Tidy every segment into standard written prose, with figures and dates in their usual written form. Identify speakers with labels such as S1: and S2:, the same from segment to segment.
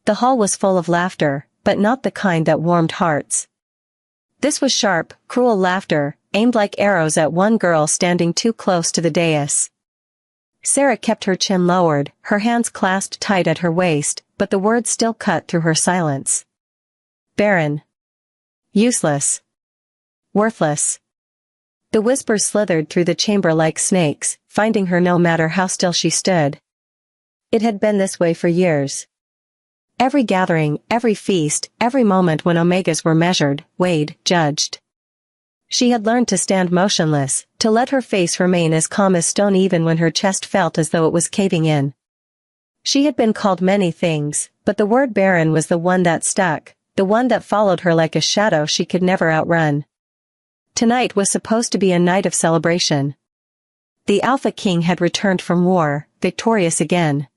S1: The hall was full of laughter, but not the kind that warmed hearts. This was sharp, cruel laughter, aimed like arrows at one girl standing too close to the dais. Sarah kept her chin lowered, her hands clasped tight at her waist, but the words still cut through her silence. Barren. Useless. Worthless. The whispers slithered through the chamber like snakes, finding her no matter how still she stood. It had been this way for years. Every gathering, every feast, every moment when omegas were measured, weighed, judged. She had learned to stand motionless, to let her face remain as calm as stone even when her chest felt as though it was caving in. She had been called many things, but the word barren was the one that stuck, the one that followed her like a shadow she could never outrun. Tonight was supposed to be a night of celebration. The Alpha King had returned from war, victorious again.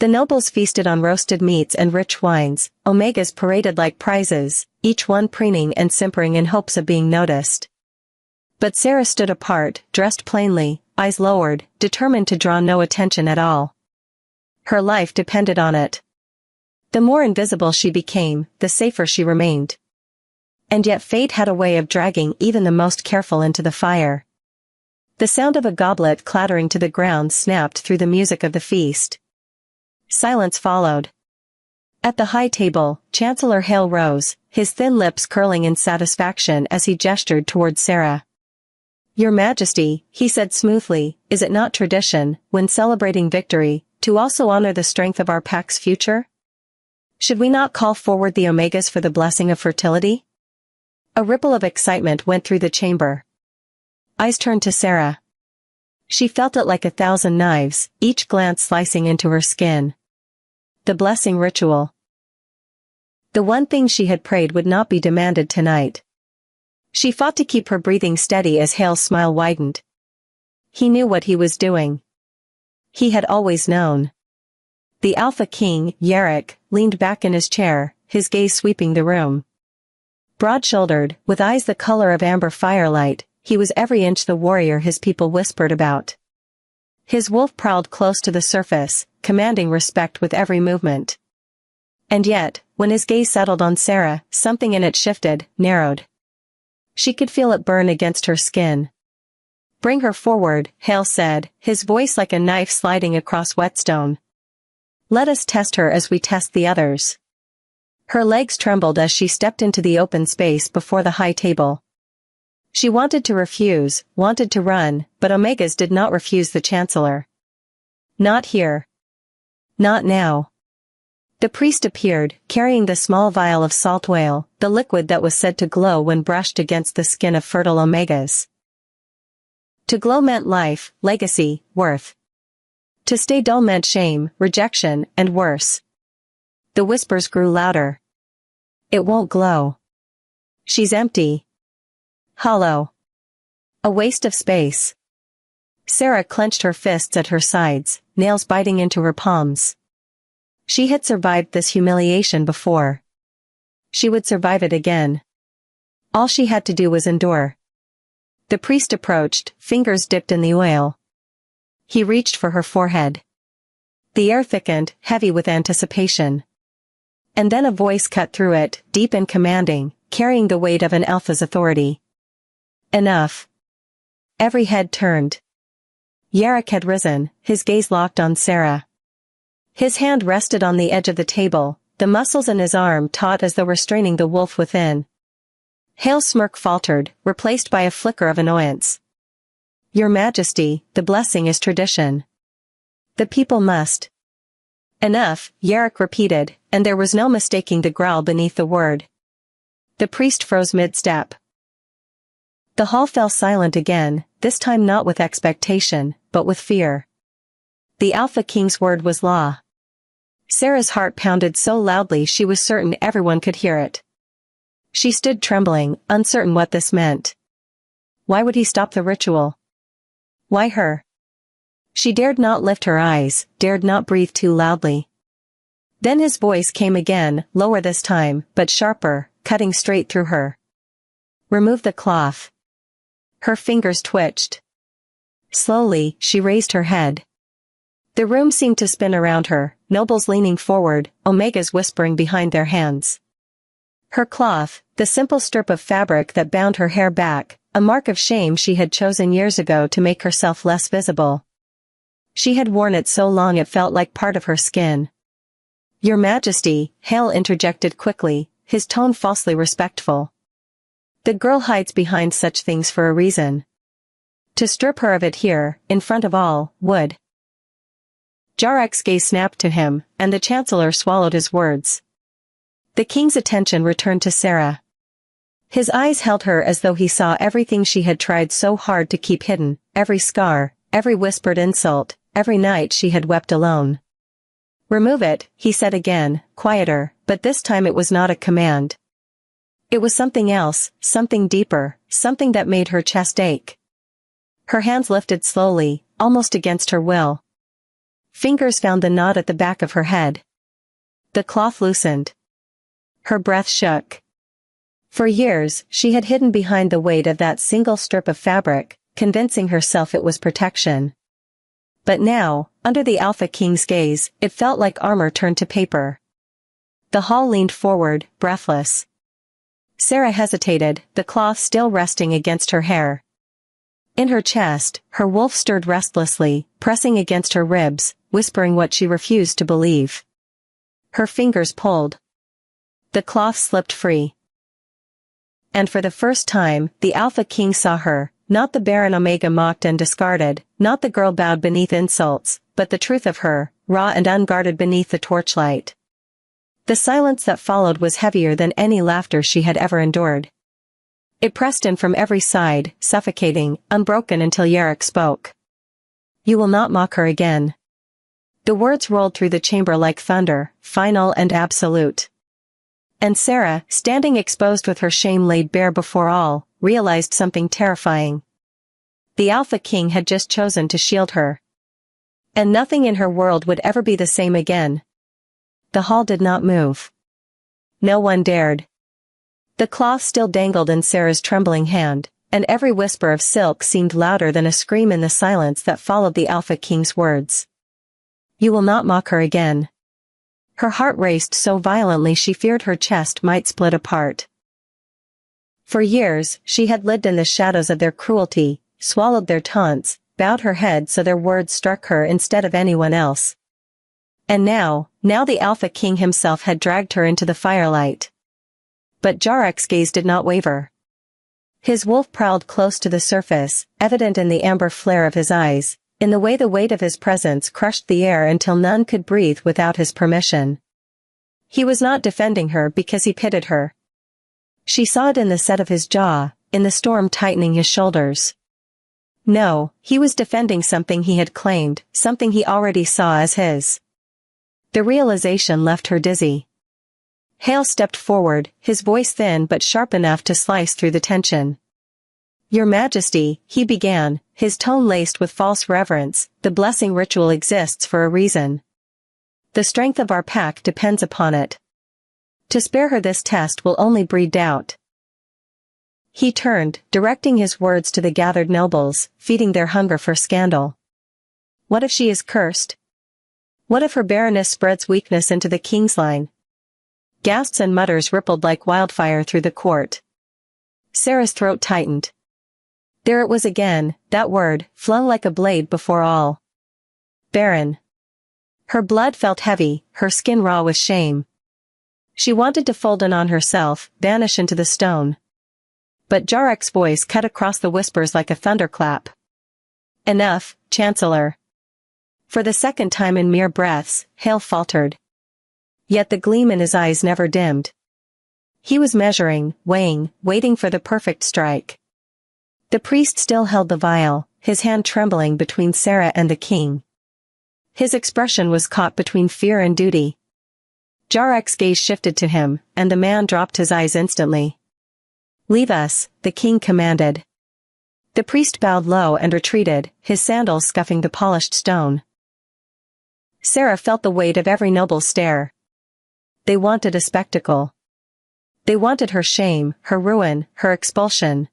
S1: The nobles feasted on roasted meats and rich wines, omegas paraded like prizes, each one preening and simpering in hopes of being noticed. But Sarah stood apart, dressed plainly, eyes lowered, determined to draw no attention at all. Her life depended on it. The more invisible she became, the safer she remained. And yet fate had a way of dragging even the most careful into the fire. The sound of a goblet clattering to the ground snapped through the music of the feast. Silence followed. At the high table, Chancellor Hale rose, his thin lips curling in satisfaction as he gestured towards Sarah. "Your Majesty," he said smoothly, "is it not tradition, when celebrating victory, to also honor the strength of our pack's future? Should we not call forward the omegas for the blessing of fertility?" A ripple of excitement went through the chamber. Eyes turned to Sarah. She felt it like 1,000 knives, each glance slicing into her skin. The blessing ritual. The one thing she had prayed would not be demanded tonight. She fought to keep her breathing steady as Hale's smile widened. He knew what he was doing. He had always known. The Alpha King, Yarrick, leaned back in his chair, his gaze sweeping the room. Broad-shouldered, with eyes the color of amber firelight, he was every inch the warrior his people whispered about. His wolf prowled close to the surface, commanding respect with every movement. And yet, when his gaze settled on Sarah, something in it shifted, narrowed. She could feel it burn against her skin. "Bring her forward," Hale said, his voice like a knife sliding across whetstone. "Let us test her as we test the others." Her legs trembled as she stepped into the open space before the high table. She wanted to refuse, wanted to run, but omegas did not refuse the Chancellor. Not here. Not now. The priest appeared, carrying the small vial of salt whale, the liquid that was said to glow when brushed against the skin of fertile omegas. To glow meant life, legacy, worth. To stay dull meant shame, rejection, and worse. The whispers grew louder. "It won't glow. She's empty. Hollow. A waste of space." Sarah clenched her fists at her sides, nails biting into her palms. She had survived this humiliation before. She would survive it again. All she had to do was endure. The priest approached, fingers dipped in the oil. He reached for her forehead. The air thickened, heavy with anticipation. And then a voice cut through it, deep and commanding, carrying the weight of an alpha's authority. "Enough." Every head turned. Yarrick had risen, his gaze locked on Sarah. His hand rested on the edge of the table, the muscles in his arm taut as though restraining the wolf within. Hale's smirk faltered, replaced by a flicker of annoyance. "Your Majesty, the blessing is tradition. The people must." "Enough," Yarrick repeated, and there was no mistaking the growl beneath the word. The priest froze mid-step. The hall fell silent again, this time not with expectation, but with fear. The Alpha King's word was law. Sarah's heart pounded so loudly she was certain everyone could hear it. She stood trembling, uncertain what this meant. Why would he stop the ritual? Why her? She dared not lift her eyes, dared not breathe too loudly. Then his voice came again, lower this time, but sharper, cutting straight through her. "Remove the cloth." Her fingers twitched. Slowly, she raised her head. The room seemed to spin around her, nobles leaning forward, omegas whispering behind their hands. Her cloth, the simple strip of fabric that bound her hair back, a mark of shame she had chosen years ago to make herself less visible. She had worn it so long it felt like part of her skin. "Your Majesty," Hale interjected quickly, his tone falsely respectful. "The girl hides behind such things for a reason. To strip her of it here, in front of all, would." Jarek's gaze snapped to him, and the Chancellor swallowed his words. The king's attention returned to Sarah. His eyes held her as though he saw everything she had tried so hard to keep hidden, every scar, every whispered insult, every night she had wept alone. "Remove it," he said again, quieter, but this time it was not a command. It was something else, something deeper, something that made her chest ache. Her hands lifted slowly, almost against her will. Fingers found the knot at the back of her head. The cloth loosened. Her breath shook. For years, she had hidden behind the weight of that single strip of fabric, convincing herself it was protection. But now, under the Alpha King's gaze, it felt like armor turned to paper. The hall leaned forward, breathless. Sarah hesitated, the cloth still resting against her hair. In her chest, her wolf stirred restlessly, pressing against her ribs, whispering what she refused to believe. Her fingers pulled. The cloth slipped free. And for the first time, the Alpha King saw her, not the barren Omega mocked and discarded, not the girl bowed beneath insults, but the truth of her, raw and unguarded beneath the torchlight. The silence that followed was heavier than any laughter she had ever endured. It pressed in from every side, suffocating, unbroken until Yarek spoke. "You will not mock her again." The words rolled through the chamber like thunder, final and absolute. And Sarah, standing exposed with her shame laid bare before all, realized something terrifying. The Alpha King had just chosen to shield her. And nothing in her world would ever be the same again. The hall did not move. No one dared. The cloth still dangled in Sarah's trembling hand, and every whisper of silk seemed louder than a scream in the silence that followed the Alpha King's words. "You will not mock her again." Her heart raced so violently she feared her chest might split apart. For years, she had lived in the shadows of their cruelty, swallowed their taunts, bowed her head so their words struck her instead of anyone else. And now the Alpha King himself had dragged her into the firelight. But Jarek's gaze did not waver. His wolf prowled close to the surface, evident in the amber flare of his eyes, in the way the weight of his presence crushed the air until none could breathe without his permission. He was not defending her because he pitied her. She saw it in the set of his jaw, in the storm tightening his shoulders. No, he was defending something he had claimed, something he already saw as his. The realization left her dizzy. Hale stepped forward, his voice thin but sharp enough to slice through the tension. "Your Majesty," he began, his tone laced with false reverence, "the blessing ritual exists for a reason. The strength of our pack depends upon it. To spare her this test will only breed doubt." He turned, directing his words to the gathered nobles, feeding their hunger for scandal. "What if she is cursed? What if her barrenness spreads weakness into the king's line?" Gasps and mutters rippled like wildfire through the court. Sarah's throat tightened. There it was again, that word, flung like a blade before all. Barren. Her blood felt heavy, her skin raw with shame. She wanted to fold in on herself, vanish into the stone. But Jarek's voice cut across the whispers like a thunderclap. "Enough, Chancellor." For the second time in mere breaths, Hale faltered. Yet the gleam in his eyes never dimmed. He was measuring, weighing, waiting for the perfect strike. The priest still held the vial, his hand trembling between Sarah and the king. His expression was caught between fear and duty. Jarek's gaze shifted to him, and the man dropped his eyes instantly. "Leave us," the king commanded. The priest bowed low and retreated, his sandals scuffing the polished stone. Sarah felt the weight of every noble's stare. They wanted a spectacle. They wanted her shame, her ruin, her expulsion.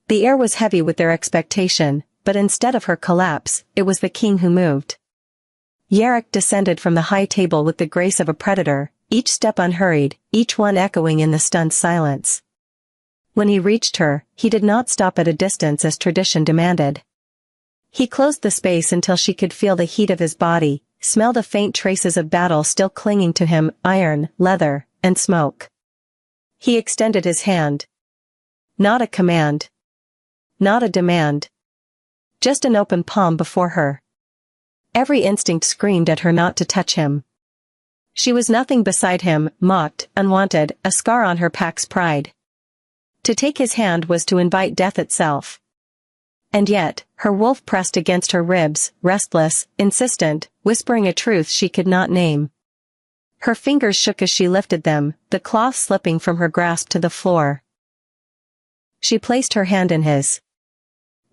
S1: The air was heavy with their expectation, but instead of her collapse, it was the king who moved. Yarrick descended from the high table with the grace of a predator, each step unhurried, each one echoing in the stunned silence. When he reached her, he did not stop at a distance as tradition demanded. He closed the space until she could feel the heat of his body, smell the faint traces of battle still clinging to him, iron, leather, and smoke. He extended his hand. Not a command. Not a demand. Just an open palm before her. Every instinct screamed at her not to touch him. She was nothing beside him, mocked, unwanted, a scar on her pack's pride. To take his hand was to invite death itself. And yet, her wolf pressed against her ribs, restless, insistent, whispering a truth she could not name. Her fingers shook as she lifted them, the cloth slipping from her grasp to the floor. She placed her hand in his.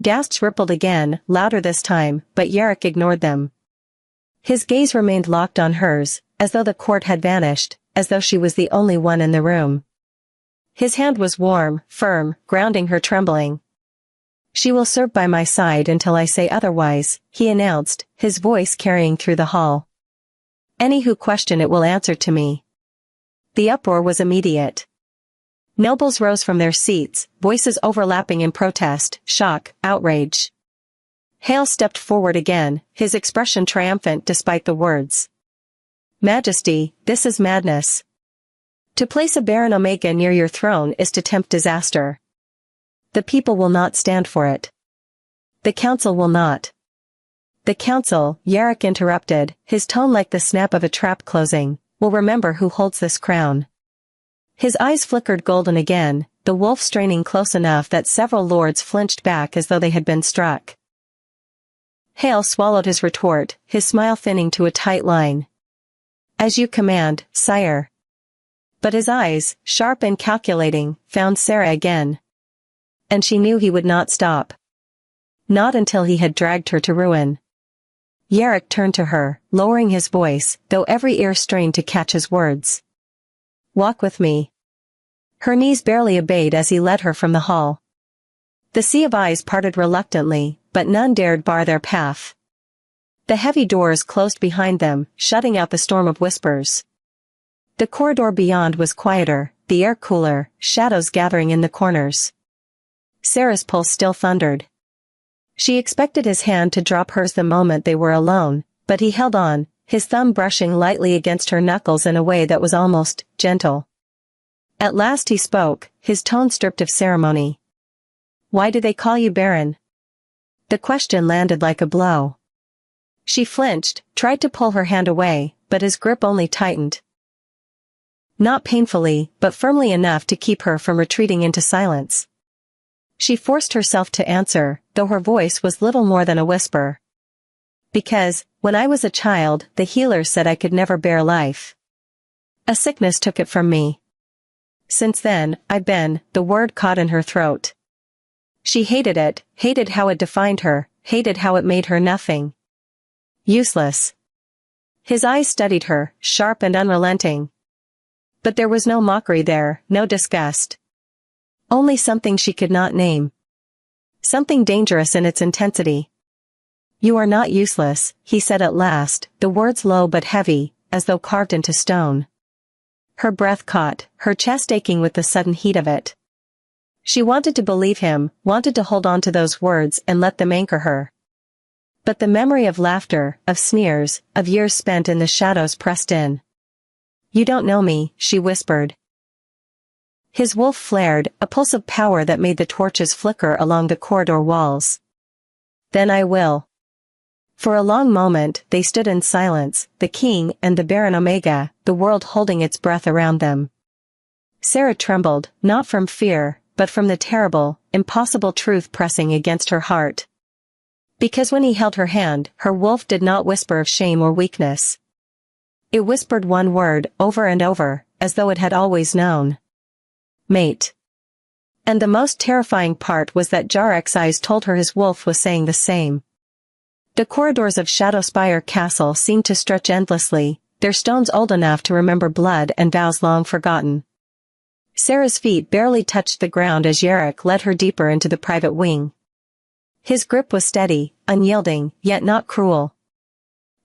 S1: Gasps rippled again, louder this time, but Yarrick ignored them. His gaze remained locked on hers, as though the court had vanished, as though she was the only one in the room. His hand was warm, firm, grounding her trembling. "She will serve by my side until I say otherwise," he announced, his voice carrying through the hall. "Any who question it will answer to me." The uproar was immediate. Nobles rose from their seats, voices overlapping in protest, shock, outrage. Hale stepped forward again, his expression triumphant despite the words. "Majesty, this is madness. To place a Baron Omega near your throne is to tempt disaster. The people will not stand for it. The council will not." "The council," Yarrick interrupted, his tone like the snap of a trap closing, "will remember who holds this crown." His eyes flickered golden again, the wolf straining close enough that several lords flinched back as though they had been struck. Hale swallowed his retort, his smile thinning to a tight line. "As you command, sire." But his eyes, sharp and calculating, found Sarah again. And she knew he would not stop. Not until he had dragged her to ruin. Yarrick turned to her, lowering his voice, though every ear strained to catch his words. "Walk with me." Her knees barely obeyed as he led her from the hall. The sea of eyes parted reluctantly, but none dared bar their path. The heavy doors closed behind them, shutting out the storm of whispers. The corridor beyond was quieter, the air cooler, shadows gathering in the corners. Sarah's pulse still thundered. She expected his hand to drop hers the moment they were alone, but he held on, his thumb brushing lightly against her knuckles in a way that was almost gentle. At last he spoke, his tone stripped of ceremony. "Why do they call you Baron?" The question landed like a blow. She flinched, tried to pull her hand away, but his grip only tightened. Not painfully, but firmly enough to keep her from retreating into silence. She forced herself to answer, though her voice was little more than a whisper. "Because, when I was a child, the healers said I could never bear life. A sickness took it from me. Since then, I've been," the word caught in her throat. She hated it, hated how it defined her, hated how it made her nothing. Useless. His eyes studied her, sharp and unrelenting. But there was no mockery there, no disgust. Only something she could not name. Something dangerous in its intensity. "You are not useless," he said at last, the words low but heavy, as though carved into stone. Her breath caught, her chest aching with the sudden heat of it. She wanted to believe him, wanted to hold on to those words and let them anchor her. But the memory of laughter, of sneers, of years spent in the shadows pressed in. "You don't know me," she whispered. His wolf flared, a pulse of power that made the torches flicker along the corridor walls. "Then I will." For a long moment they stood in silence, the king and the Baron Omega, the world holding its breath around them. Sarah trembled, not from fear, but from the terrible, impossible truth pressing against her heart. Because when he held her hand, her wolf did not whisper of shame or weakness. It whispered one word, over and over, as though it had always known. "Mate." And the most terrifying part was that Yarrick's eyes told her his wolf was saying the same. The corridors of Shadowspire Castle seemed to stretch endlessly, their stones old enough to remember blood and vows long forgotten. Sarah's feet barely touched the ground as Yarrick led her deeper into the private wing. His grip was steady, unyielding, yet not cruel.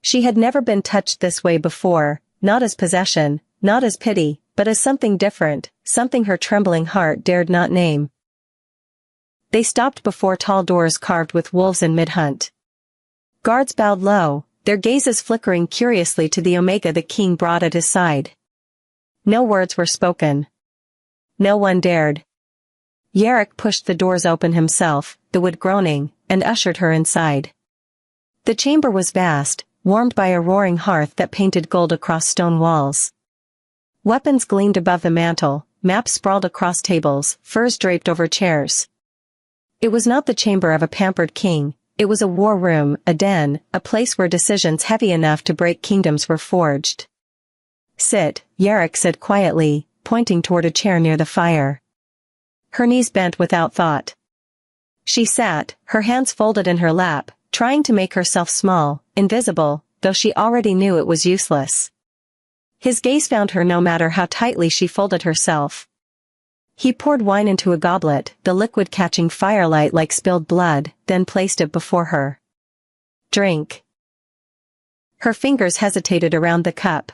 S1: She had never been touched this way before, not as possession, not as pity, but as something different, something her trembling heart dared not name. They stopped before tall doors carved with wolves in mid-hunt. Guards bowed low, their gazes flickering curiously to the Omega the king brought at his side. No words were spoken. No one dared. Yarrick pushed the doors open himself, the wood groaning, and ushered her inside. The chamber was vast, warmed by a roaring hearth that painted gold across stone walls. Weapons gleamed above the mantel, maps sprawled across tables, furs draped over chairs. It was not the chamber of a pampered king, it was a war room, a den, a place where decisions heavy enough to break kingdoms were forged. "Sit," Yarrick said quietly, pointing toward a chair near the fire. Her knees bent without thought. She sat, her hands folded in her lap, trying to make herself small, invisible, though she already knew it was useless. His gaze found her no matter how tightly she folded herself. He poured wine into a goblet, the liquid catching firelight like spilled blood, then placed it before her. "Drink." Her fingers hesitated around the cup.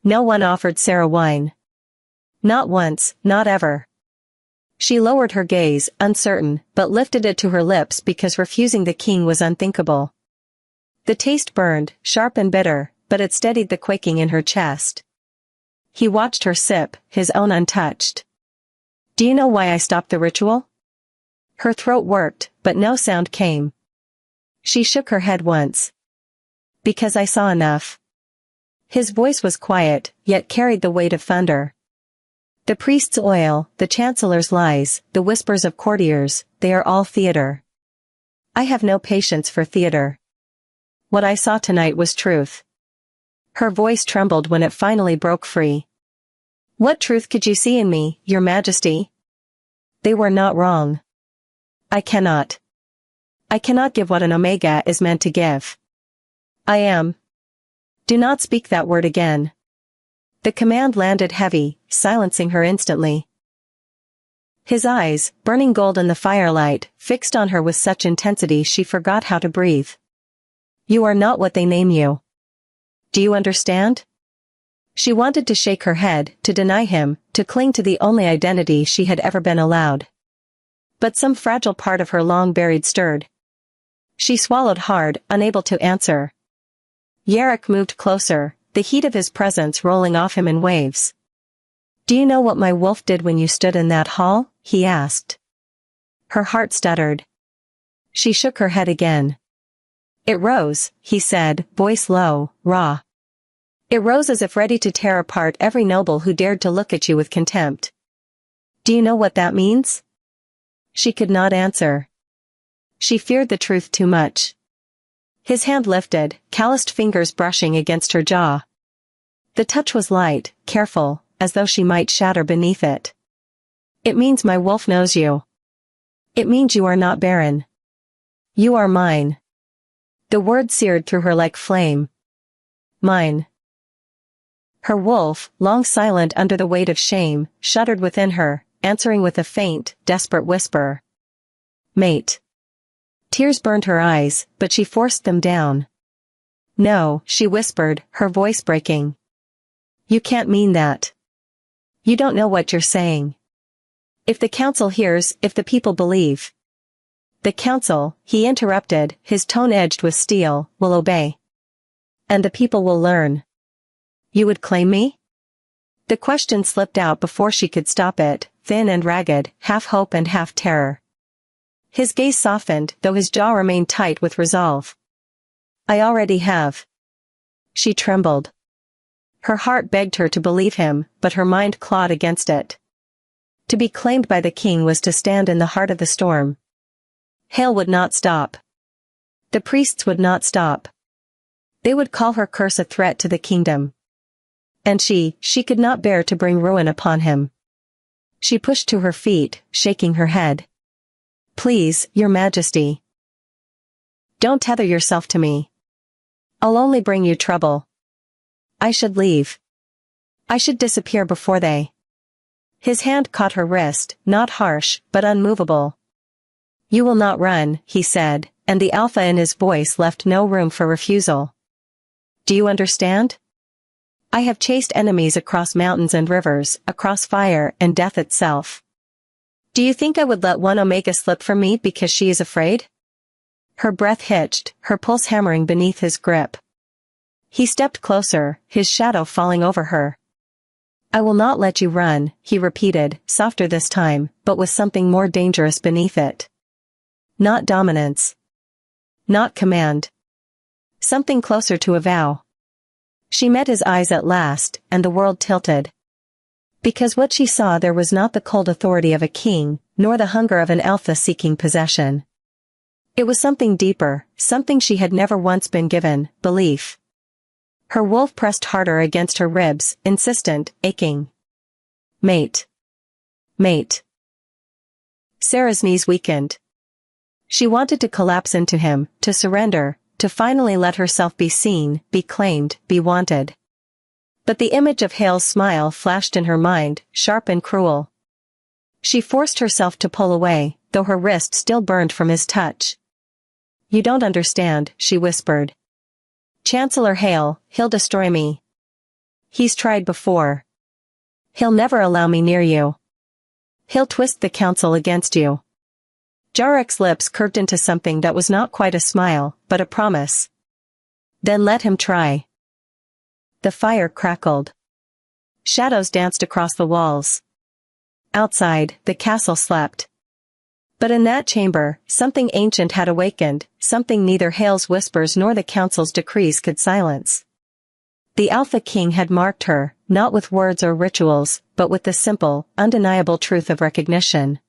S1: No one offered Sarah wine. Not once, not ever. She lowered her gaze, uncertain, but lifted it to her lips because refusing the king was unthinkable. The taste burned, sharp and bitter, but it steadied the quaking in her chest. He watched her sip, his own untouched. "Do you know why I stopped the ritual?" Her throat worked, but no sound came. She shook her head once. "Because I saw enough." His voice was quiet, yet carried the weight of thunder. "The priest's oil, the chancellor's lies, the whispers of courtiers, they are all theater. I have no patience for theater. What I saw tonight was truth." Her voice trembled when it finally broke free. "What truth could you see in me, your majesty?" "They were not wrong. I cannot give what an Omega is meant to give. I am." "Do not speak that word again." The command landed heavy, silencing her instantly. His eyes, burning gold in the firelight, fixed on her with such intensity she forgot how to breathe. "You are not what they name you. Do you understand?" She wanted to shake her head, to deny him, to cling to the only identity she had ever been allowed. But some fragile part of her long buried stirred. She swallowed hard, unable to answer. Yarrick moved closer, the heat of his presence rolling off him in waves. "Do you know what my wolf did when you stood in that hall?" he asked. Her heart stuttered. She shook her head again. "It rose," he said, voice low, raw. "It rose as if ready to tear apart every noble who dared to look at you with contempt. Do you know what that means?" She could not answer. She feared the truth too much. His hand lifted, calloused fingers brushing against her jaw. The touch was light, careful, as though she might shatter beneath it. "It means my wolf knows you. It means you are not Barren. You are mine." The word seared through her like flame. Mine. Her wolf, long silent under the weight of shame, shuddered within her, answering with a faint, desperate whisper. "Mate." Tears burned her eyes, but she forced them down. "No," she whispered, her voice breaking. "You can't mean that. You don't know what you're saying. If the council hears, if the people believe." "The council," he interrupted, his tone edged with steel, "will obey. And the people will learn. You would claim me?" The question slipped out before she could stop it, thin and ragged, half hope and half terror. His gaze softened, though his jaw remained tight with resolve. "I already have." She trembled. Her heart begged her to believe him, but her mind clawed against it. To be claimed by the king was to stand in the heart of the storm. Hail would not stop. The priests would not stop. They would call her curse a threat to the kingdom. And she could not bear to bring ruin upon him. She pushed to her feet, shaking her head. "Please, your majesty. Don't tether yourself to me. I'll only bring you trouble. I should leave. I should disappear before they." His hand caught her wrist, not harsh, but unmovable. "You will not run," he said, and the alpha in his voice left no room for refusal. Do you understand? I have chased enemies across mountains and rivers, across fire and death itself. Do you think I would let one Omega slip from me because she is afraid? Her breath hitched, her pulse hammering beneath his grip. He stepped closer, his shadow falling over her. I will not let you run, he repeated, softer this time, but with something more dangerous beneath it. Not dominance. Not command. Something closer to a vow. She met his eyes at last, and the world tilted. Because what she saw there was not the cold authority of a king, nor the hunger of an alpha seeking possession. It was something deeper, something she had never once been given, belief. Her wolf pressed harder against her ribs, insistent, aching. Mate. Mate. Sarah's knees weakened. She wanted to collapse into him, to surrender, to finally let herself be seen, be claimed, be wanted. But the image of Hale's smile flashed in her mind, sharp and cruel. She forced herself to pull away, though her wrist still burned from his touch. You don't understand, she whispered. Chancellor Hale, he'll destroy me. He's tried before. He'll never allow me near you. He'll twist the council against you. Jarek's lips curved into something that was not quite a smile, but a promise. Then let him try. The fire crackled. Shadows danced across the walls. Outside, the castle slept. But in that chamber, something ancient had awakened, something neither Hale's whispers nor the council's decrees could silence. The Alpha King had marked her, not with words or rituals, but with the simple, undeniable truth of recognition.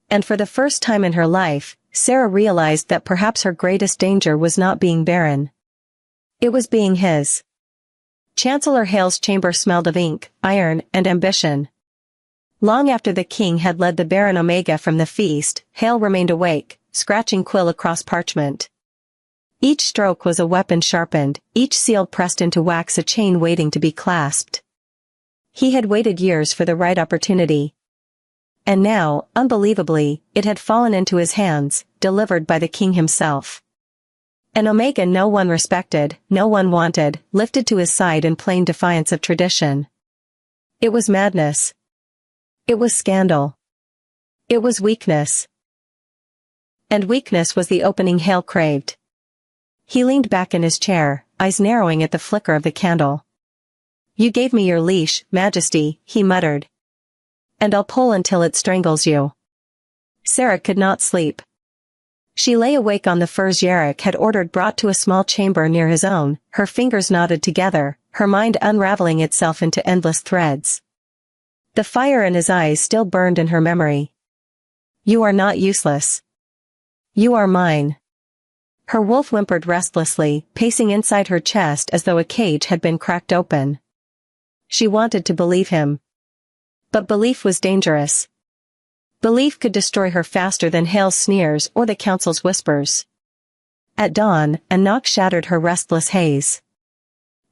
S1: And for the first time in her life, Sarah realized that perhaps her greatest danger was not being Barren. It was being his. Chancellor Hale's chamber smelled of ink, iron, and ambition. Long after the king had led the Baron Omega from the feast, Hale remained awake, scratching quill across parchment. Each stroke was a weapon sharpened, each seal pressed into wax a chain waiting to be clasped. He had waited years for the right opportunity. And now, unbelievably, it had fallen into his hands, delivered by the king himself. An Omega no one respected, no one wanted, lifted to his side in plain defiance of tradition. It was madness. It was scandal. It was weakness. And weakness was the opening Hale craved. He leaned back in his chair, eyes narrowing at the flicker of the candle. You gave me your leash, Majesty, he muttered. And I'll pull until it strangles you. Sarah could not sleep. She lay awake on the furs Jarek had ordered brought to a small chamber near his own, her fingers knotted together, her mind unraveling itself into endless threads. The fire in his eyes still burned in her memory. You are not useless. You are mine. Her wolf whimpered restlessly, pacing inside her chest as though a cage had been cracked open. She wanted to believe him. But belief was dangerous. Belief could destroy her faster than Hale's sneers or the council's whispers. At dawn, a knock shattered her restless haze.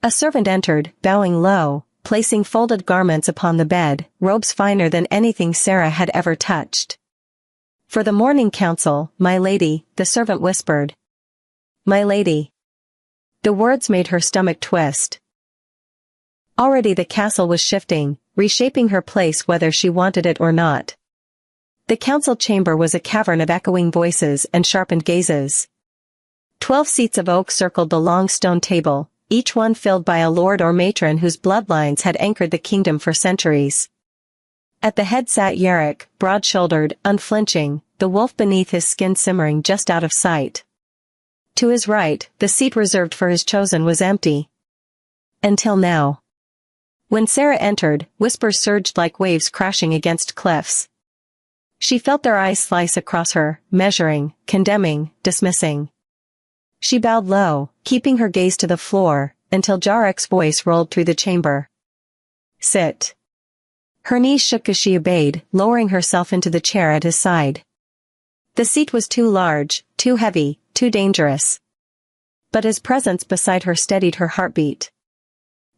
S1: A servant entered, bowing low, placing folded garments upon the bed, robes finer than anything Sarah had ever touched. For the morning council, my lady, the servant whispered. My lady. The words made her stomach twist. Already the castle was shifting, reshaping her place whether she wanted it or not. The council chamber was a cavern of echoing voices and sharpened gazes. 12 seats of oak circled the long stone table, each one filled by a lord or matron whose bloodlines had anchored the kingdom for centuries. At the head sat Jarek, broad-shouldered, unflinching, the wolf beneath his skin simmering just out of sight. To his right, the seat reserved for his chosen was empty. Until now. When Sarah entered, whispers surged like waves crashing against cliffs. She felt their eyes slice across her, measuring, condemning, dismissing. She bowed low, keeping her gaze to the floor, until Jarek's voice rolled through the chamber. Sit. Her knees shook as she obeyed, lowering herself into the chair at his side. The seat was too large, too heavy, too dangerous. But his presence beside her steadied her heartbeat.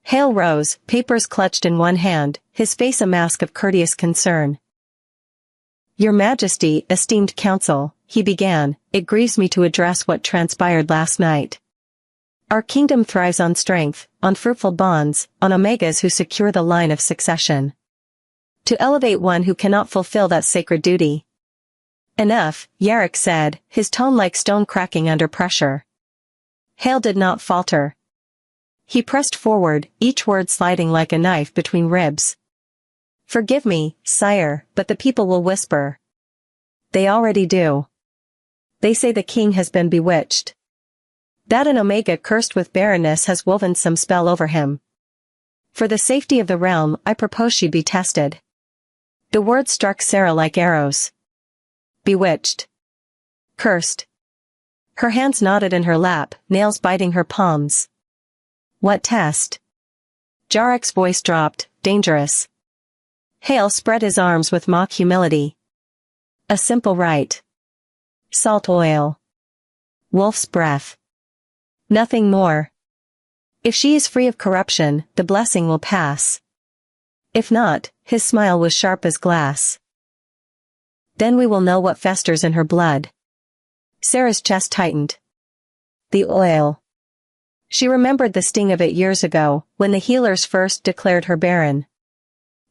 S1: Hale rose, papers clutched in one hand, his face a mask of courteous concern. Your Majesty, esteemed council, he began, it grieves me to address what transpired last night. Our kingdom thrives on strength, on fruitful bonds, on omegas who secure the line of succession. To elevate one who cannot fulfill that sacred duty. Enough, Yarrick said, his tone like stone cracking under pressure. Hale did not falter. He pressed forward, each word sliding like a knife between ribs. Forgive me, sire, but the people will whisper. They already do. They say the king has been bewitched. That an omega cursed with barrenness has woven some spell over him. For the safety of the realm, I propose she be tested. The words struck Sarah like arrows. Bewitched. Cursed. Her hands knotted in her lap, nails biting her palms. What test? Jarrek's voice dropped, dangerous. Hale spread his arms with mock humility. A simple rite. Salt oil. Wolf's breath. Nothing more. If she is free of corruption, the blessing will pass. If not, his smile was sharp as glass. Then we will know what festers in her blood. Sarah's chest tightened. The oil. She remembered the sting of it years ago, when the healers first declared her barren.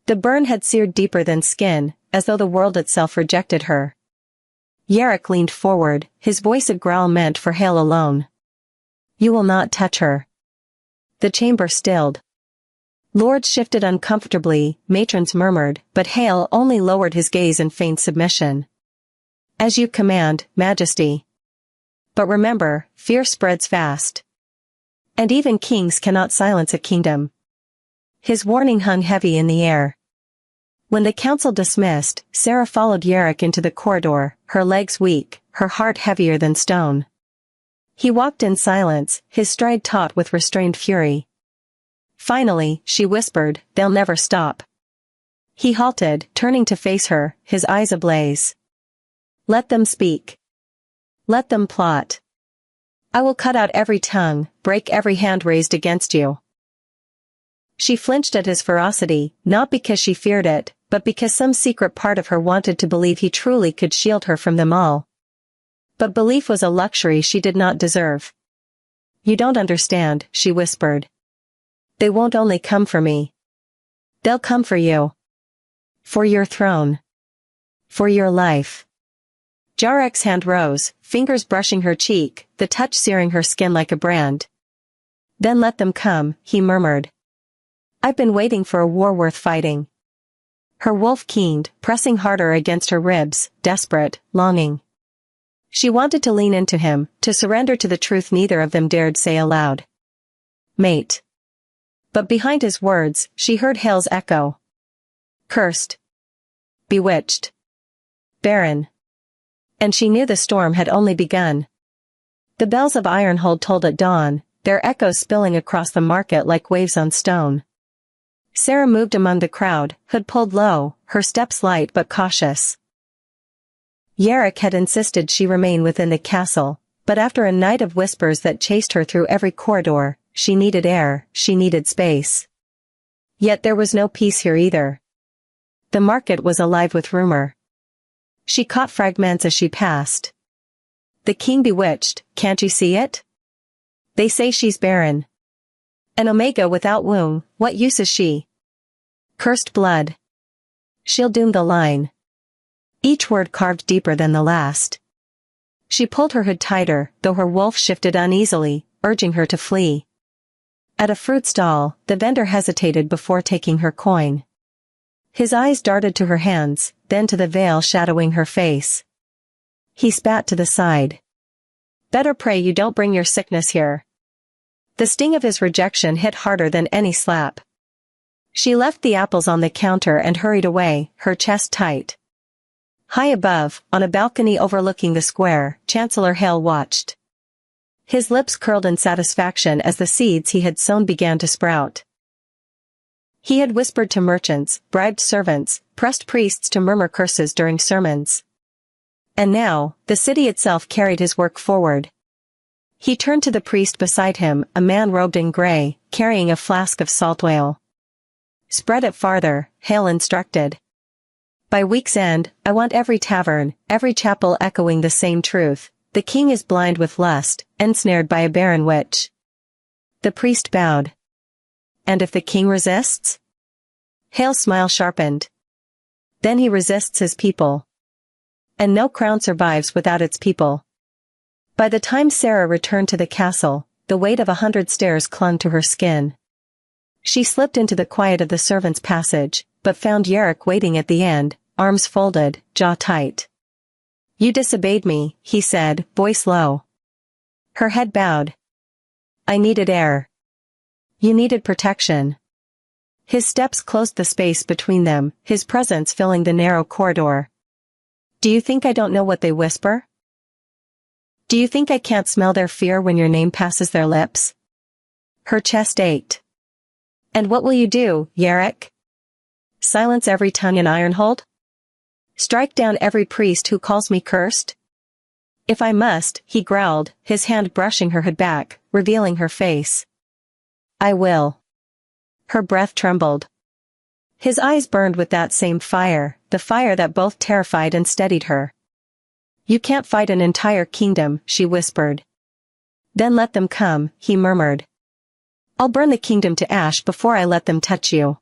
S1: The burn had seared deeper than skin, as though the world itself rejected her. Yarrick leaned forward, his voice a growl meant for Hale alone. You will not touch her. The chamber stilled. Lords shifted uncomfortably, matrons murmured, but Hale only lowered his gaze in faint submission. As you command, Majesty. But remember, fear spreads fast. And even kings cannot silence a kingdom. His warning hung heavy in the air. When the council dismissed, Sarah followed Yarrick into the corridor, her legs weak, her heart heavier than stone. He walked in silence, his stride taut with restrained fury. Finally, she whispered, they'll never stop. He halted, turning to face her, his eyes ablaze. Let them speak. Let them plot. I will cut out every tongue, break every hand raised against you. She flinched at his ferocity, not because she feared it, but because some secret part of her wanted to believe he truly could shield her from them all. But belief was a luxury she did not deserve. You don't understand, she whispered. They won't only come for me. They'll come for you. For your throne. For your life. Jarrek's hand rose, fingers brushing her cheek, the touch searing her skin like a brand. Then let them come, he murmured. I've been waiting for a war worth fighting. Her wolf keened, pressing harder against her ribs, desperate, longing. She wanted to lean into him, to surrender to the truth neither of them dared say aloud. Mate. But behind his words, she heard Hale's echo. Cursed. Bewitched. Barren. And she knew the storm had only begun. The bells of Ironhold tolled at dawn, their echoes spilling across the market like waves on stone. Sarah moved among the crowd, hood pulled low, her steps light but cautious. Yarrick had insisted she remain within the castle, but after a night of whispers that chased her through every corridor, she needed air, she needed space. Yet there was no peace here either. The market was alive with rumor. She caught fragments as she passed. The king bewitched, can't you see it? They say she's barren. An omega without womb, what use is she? Cursed blood. She'll doom the line. Each word carved deeper than the last. She pulled her hood tighter, though her wolf shifted uneasily, urging her to flee. At a fruit stall, the vendor hesitated before taking her coin. His eyes darted to her hands, then to the veil shadowing her face. He spat to the side. Better pray you don't bring your sickness here. The sting of his rejection hit harder than any slap. She left the apples on the counter and hurried away, her chest tight. High above, on a balcony overlooking the square, Chancellor Hale watched. His lips curled in satisfaction as the seeds he had sown began to sprout. He had whispered to merchants, bribed servants, pressed priests to murmur curses during sermons. And now, the city itself carried his work forward. He turned to the priest beside him, a man robed in gray, carrying a flask of salt oil. Spread it farther, Hale instructed. By week's end, I want every tavern, every chapel echoing the same truth. The king is blind with lust, ensnared by a barren witch. The priest bowed. And if the king resists? Hale's smile sharpened. Then he resists his people. And no crown survives without its people. By the time Sarah returned to the castle, the weight of 100 stairs clung to her skin. She slipped into the quiet of the servants' passage, but found Yarrick waiting at the end, arms folded, jaw tight. You disobeyed me, he said, voice low. Her head bowed. I needed air. You needed protection. His steps closed the space between them, his presence filling the narrow corridor. Do you think I don't know what they whisper? Do you think I can't smell their fear when your name passes their lips? Her chest ached. And what will you do, Yarrick? Silence every tongue in Ironhold? Strike down every priest who calls me cursed? If I must, he growled, his hand brushing her hood back, revealing her face. I will. Her breath trembled. His eyes burned with that same fire, the fire that both terrified and steadied her. You can't fight an entire kingdom, she whispered. Then let them come, he murmured. I'll burn the kingdom to ash before I let them touch you.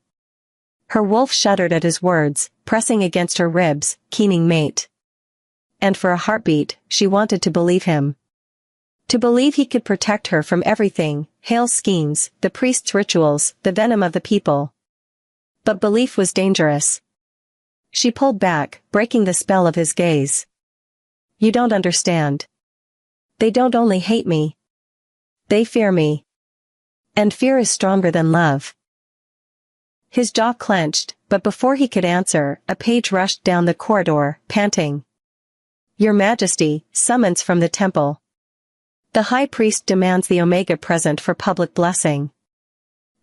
S1: Her wolf shuddered at his words, pressing against her ribs, keening mate. And for a heartbeat, she wanted to believe him. To believe he could protect her from everything, Hale's schemes, the priest's rituals, the venom of the people. But belief was dangerous. She pulled back, breaking the spell of his gaze. You don't understand. They don't only hate me. They fear me. And fear is stronger than love. His jaw clenched, but before he could answer, a page rushed down the corridor, panting. Your Majesty, summons from the temple. The high priest demands the Omega present for public blessing.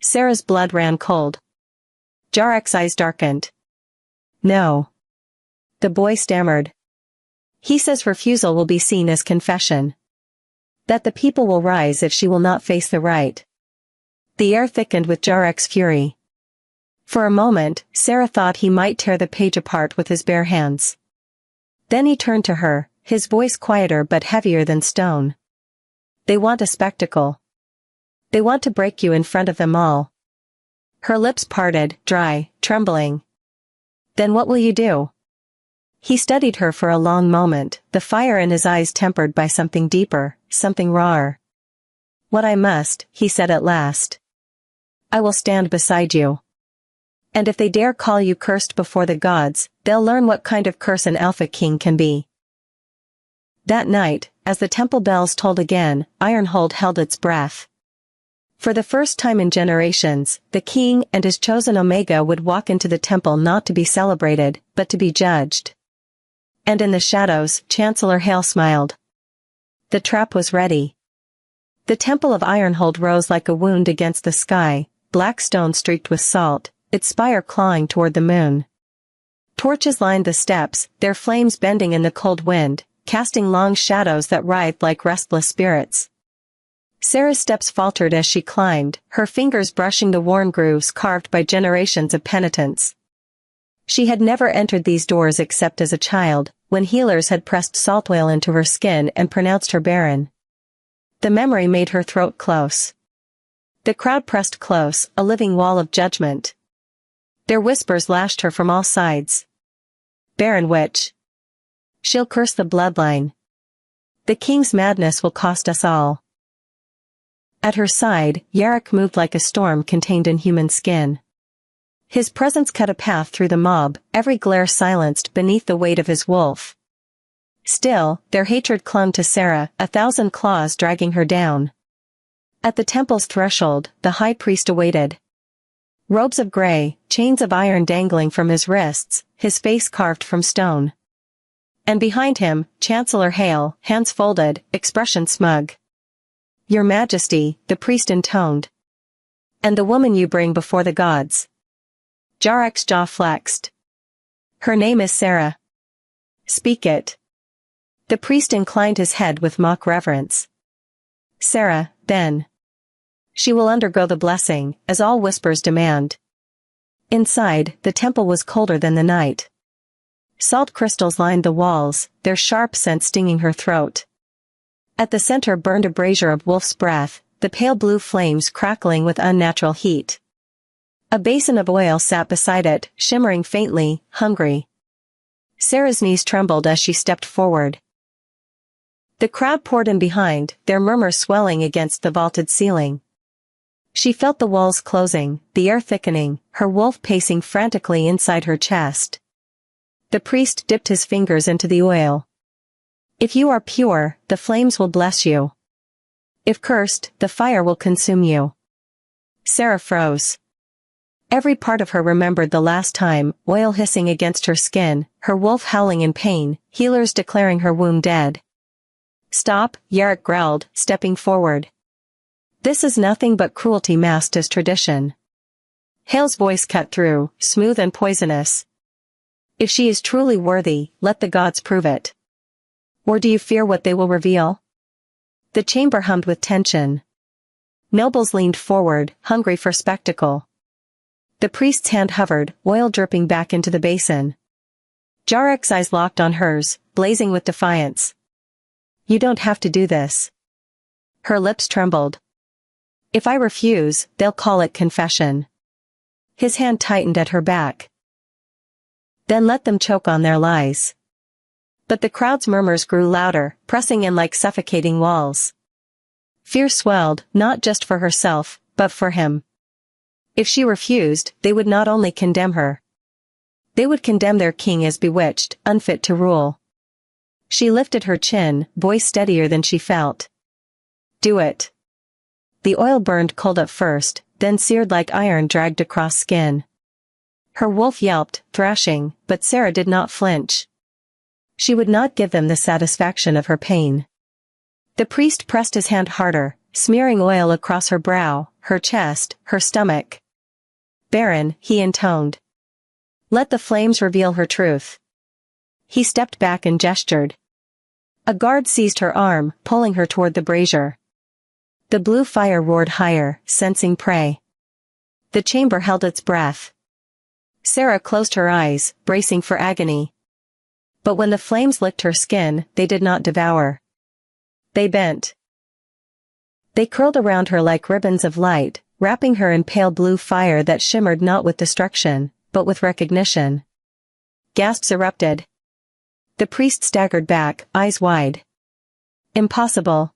S1: Sarah's blood ran cold. Yarrick's eyes darkened. No. The boy stammered. He says refusal will be seen as confession. That the people will rise if she will not face the right. The air thickened with Yarrick's fury. For a moment, Sarah thought he might tear the page apart with his bare hands. Then he turned to her, his voice quieter but heavier than stone. They want a spectacle. They want to break you in front of them all. Her lips parted, dry, trembling. Then what will you do? He studied her for a long moment, the fire in his eyes tempered by something deeper, something rawer. What I must, he said at last. I will stand beside you. And if they dare call you cursed before the gods, they'll learn what kind of curse an Alpha King can be. That night, as the temple bells tolled again, Ironhold held its breath. For the first time in generations, the king and his chosen Omega would walk into the temple not to be celebrated, but to be judged. And in the shadows, Chancellor Hale smiled. The trap was ready. The temple of Ironhold rose like a wound against the sky, black stone streaked with salt, its spire clawing toward the moon. Torches lined the steps, their flames bending in the cold wind, casting long shadows that writhed like restless spirits. Sarah's steps faltered as she climbed, her fingers brushing the worn grooves carved by generations of penitence. She had never entered these doors except as a child, when healers had pressed salt oil into her skin and pronounced her barren. The memory made her throat close. The crowd pressed close, a living wall of judgment. Their whispers lashed her from all sides. Barren witch. She'll curse the bloodline. The king's madness will cost us all. At her side, Yarrick moved like a storm contained in human skin. His presence cut a path through the mob, every glare silenced beneath the weight of his wolf. Still, their hatred clung to Sarah, 1,000 claws dragging her down. At the temple's threshold, the high priest awaited. Robes of gray, chains of iron dangling from his wrists, his face carved from stone. And behind him, Chancellor Hale, hands folded, expression smug. Your Majesty, the priest intoned. And the woman you bring before the gods. Yarrick's jaw flexed. Her name is Sarah. Speak it. The priest inclined his head with mock reverence. Sarah, then. She will undergo the blessing, as all whispers demand. Inside, the temple was colder than the night. Salt crystals lined the walls, their sharp scent stinging her throat. At the center burned a brazier of wolf's breath, the pale blue flames crackling with unnatural heat. A basin of oil sat beside it, shimmering faintly, hungry. Sarah's knees trembled as she stepped forward. The crowd poured in behind, their murmurs swelling against the vaulted ceiling. She felt the walls closing, the air thickening, her wolf pacing frantically inside her chest. The priest dipped his fingers into the oil. If you are pure, the flames will bless you. If cursed, the fire will consume you. Sarah froze. Every part of her remembered the last time, oil hissing against her skin, her wolf howling in pain, healers declaring her wound dead. Stop, Yarrick growled, stepping forward. This is nothing but cruelty masked as tradition. Hale's voice cut through, smooth and poisonous. If she is truly worthy, let the gods prove it. Or do you fear what they will reveal? The chamber hummed with tension. Nobles leaned forward, hungry for spectacle. The priest's hand hovered, oil dripping back into the basin. Jarrek's eyes locked on hers, blazing with defiance. You don't have to do this. Her lips trembled. If I refuse, they'll call it confession. His hand tightened at her back. Then let them choke on their lies. But the crowd's murmurs grew louder, pressing in like suffocating walls. Fear swelled, not just for herself, but for him. If she refused, they would not only condemn her. They would condemn their king as bewitched, unfit to rule. She lifted her chin, voice steadier than she felt. Do it. The oil burned cold at first, then seared like iron dragged across skin. Her wolf yelped, thrashing, but Sarah did not flinch. She would not give them the satisfaction of her pain. The priest pressed his hand harder, smearing oil across her brow, her chest, her stomach. Barren, he intoned. Let the flames reveal her truth. He stepped back and gestured. A guard seized her arm, pulling her toward the brazier. The blue fire roared higher, sensing prey. The chamber held its breath. Sarah closed her eyes, bracing for agony. But when the flames licked her skin, they did not devour. They bent. They curled around her like ribbons of light, wrapping her in pale blue fire that shimmered not with destruction, but with recognition. Gasps erupted. The priest staggered back, eyes wide. Impossible.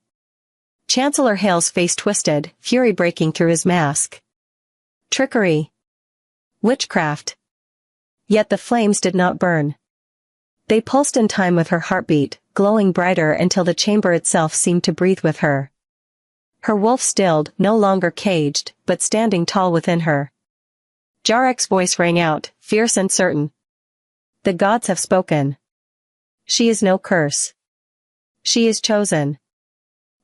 S1: Chancellor Hale's face twisted, fury breaking through his mask. Trickery. Witchcraft. Yet the flames did not burn. They pulsed in time with her heartbeat, glowing brighter until the chamber itself seemed to breathe with her. Her wolf stilled, no longer caged, but standing tall within her. Jarrek's voice rang out, fierce and certain. The gods have spoken. She is no curse. She is chosen.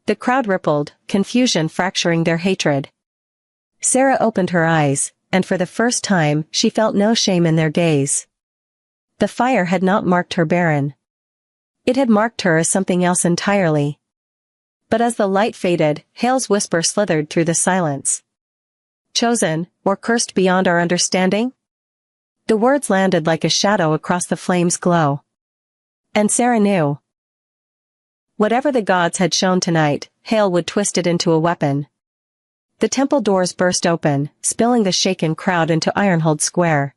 S1: The crowd rippled, confusion fracturing their hatred. Sarah opened her eyes, and for the first time, she felt no shame in their gaze. The fire had not marked her barren. It had marked her as something else entirely. But as the light faded, Hale's whisper slithered through the silence. Chosen, or cursed beyond our understanding? The words landed like a shadow across the flame's glow. And Sarah knew. Whatever the gods had shown tonight, Hale would twist it into a weapon. The temple doors burst open, spilling the shaken crowd into Ironhold Square.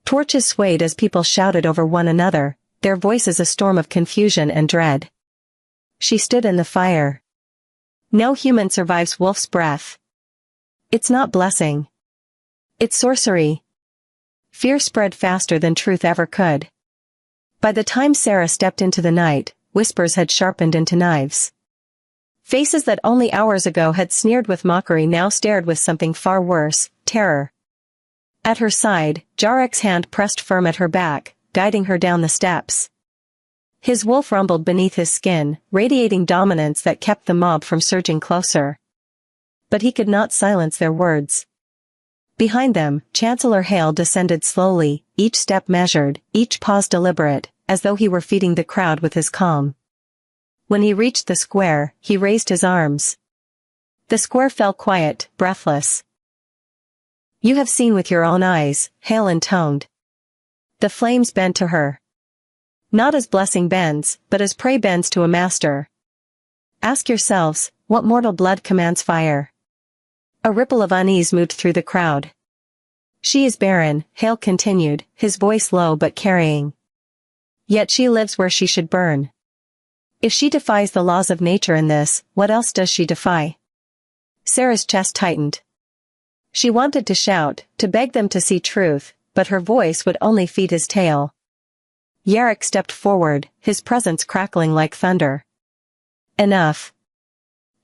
S1: Torches swayed as people shouted over one another, their voices a storm of confusion and dread. She stood in the fire. No human survives wolf's breath. It's not blessing. It's sorcery. Fear spread faster than truth ever could. By the time Sarah stepped into the night, whispers had sharpened into knives. Faces that only hours ago had sneered with mockery now stared with something far worse, terror. At her side, Jarrek's hand pressed firm at her back, guiding her down the steps. His wolf rumbled beneath his skin, radiating dominance that kept the mob from surging closer. But he could not silence their words. Behind them, Chancellor Hale descended slowly, each step measured, each pause deliberate, as though he were feeding the crowd with his calm. When he reached the square, he raised his arms. The square fell quiet, breathless. You have seen with your own eyes, Hale intoned. The flames bent to her. Not as blessing bends, but as prey bends to a master. Ask yourselves, What mortal blood commands fire? A ripple of unease moved through the crowd. She is barren, Hale continued, his voice low but carrying. Yet she lives where she should burn. If she defies the laws of nature in this, what else does she defy? Sarah's chest tightened. She wanted to shout, to beg them to see truth, but her voice would only feed his tale. Yarrick stepped forward, his presence crackling like thunder. Enough.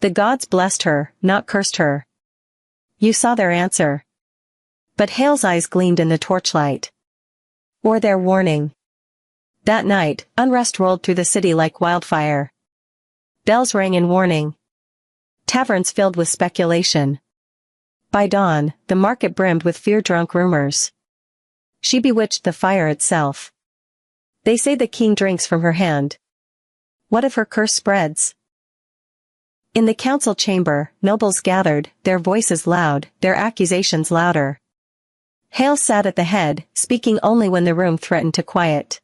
S1: The gods blessed her, not cursed her. You saw their answer. But Hale's eyes gleamed in the torchlight. Or their warning. That night, unrest rolled through the city like wildfire. Bells rang in warning. Taverns filled with speculation. By dawn, the market brimmed with fear-drunk rumors. She bewitched the fire itself. They say the king drinks from her hand. What if her curse spreads? In the council chamber, nobles gathered, their voices loud, their accusations louder. Hale sat at the head, speaking only when the room threatened to quiet.